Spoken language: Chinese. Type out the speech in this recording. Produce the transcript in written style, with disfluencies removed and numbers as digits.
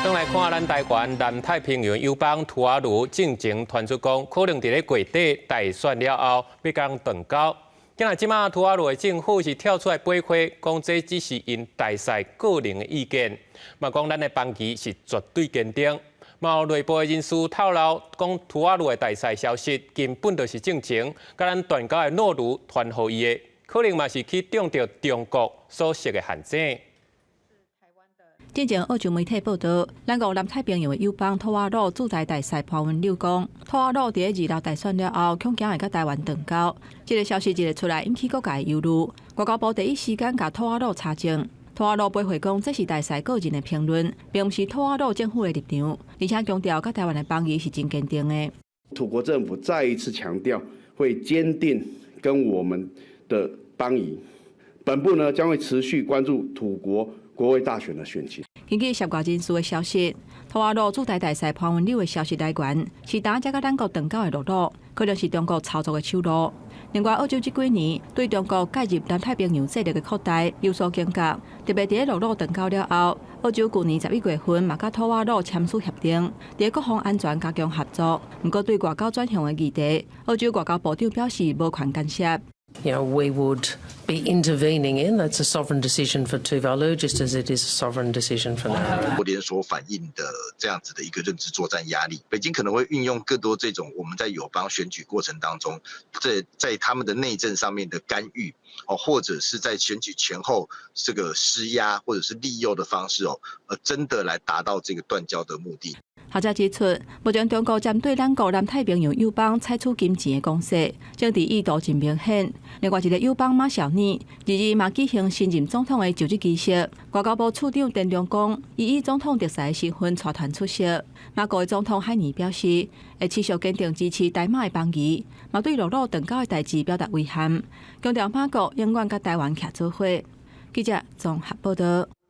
转来看咱台湾南太平洋友邦图瓦卢进前传出讲，可能伫咧月底大选了后要将断交。今仔即马图瓦卢的政府是跳出来驳回，讲这只是因大赛个人的意见，嘛讲咱的邦旗是绝对坚定。嘛有内部的人士透露，讲图瓦卢的大赛消息根本就是正情，甲咱断交的诺如传互伊的，可能嘛是去中到中国所设的陷阱。 之前澳洲媒体报道，咱国南太平洋的友邦图瓦卢驻台大使潘文柳讲，图瓦卢伫2月大选了后，恐惊会甲台湾断交。这个消息一日出来，引起各界的忧虑。外交部第一时间甲图瓦卢查证，图瓦卢驳回讲这是大使个人的评论，并不是图瓦卢政府的立场，而且强调甲台湾的邦谊是真坚定的。土国政府再一次强调，会坚定跟我们的邦谊。本部呢将会持续关注土国 国会大选的选情。根据涉外人士的消息，图瓦卢驻台大使潘文柳的消息来源是打才甲咱国断交的路路，可能是中国操作的手路。另外，澳洲这几年对中国介入南太平洋势力的扩大有所警觉，特别伫路路断交了后，澳洲去年11月份嘛甲图瓦卢签署协定，伫国防安全加强合作。不过对外交转向的议题，澳洲外交部长表示无权干涉。 we would be intervening in. That's a sovereign decision for Tuvalu, just as it is a sovereign decision for Nauru. 连锁反应的这样子的一个认知作战压力，北京可能会运用更多这种我们在友邦选举过程当中，在他们的内政上面的干预或者是在选举前后这个施压或者是利诱的方式真的来达到这个断交的目的。 学者指出，目前中国针对咱国南太平洋友邦采取金钱的攻势，政治意图真明显。另外一个友邦马小妮2日嘛举行新任总统的就职仪式，外交部处长陈良讲，以总统特使的身份带团出席。马国的总统海尼表示，会持续坚定支持台马的邦谊，嘛对陆路断交的代志表达遗憾，强调马国永远甲台湾徛做伙。记者综合报道。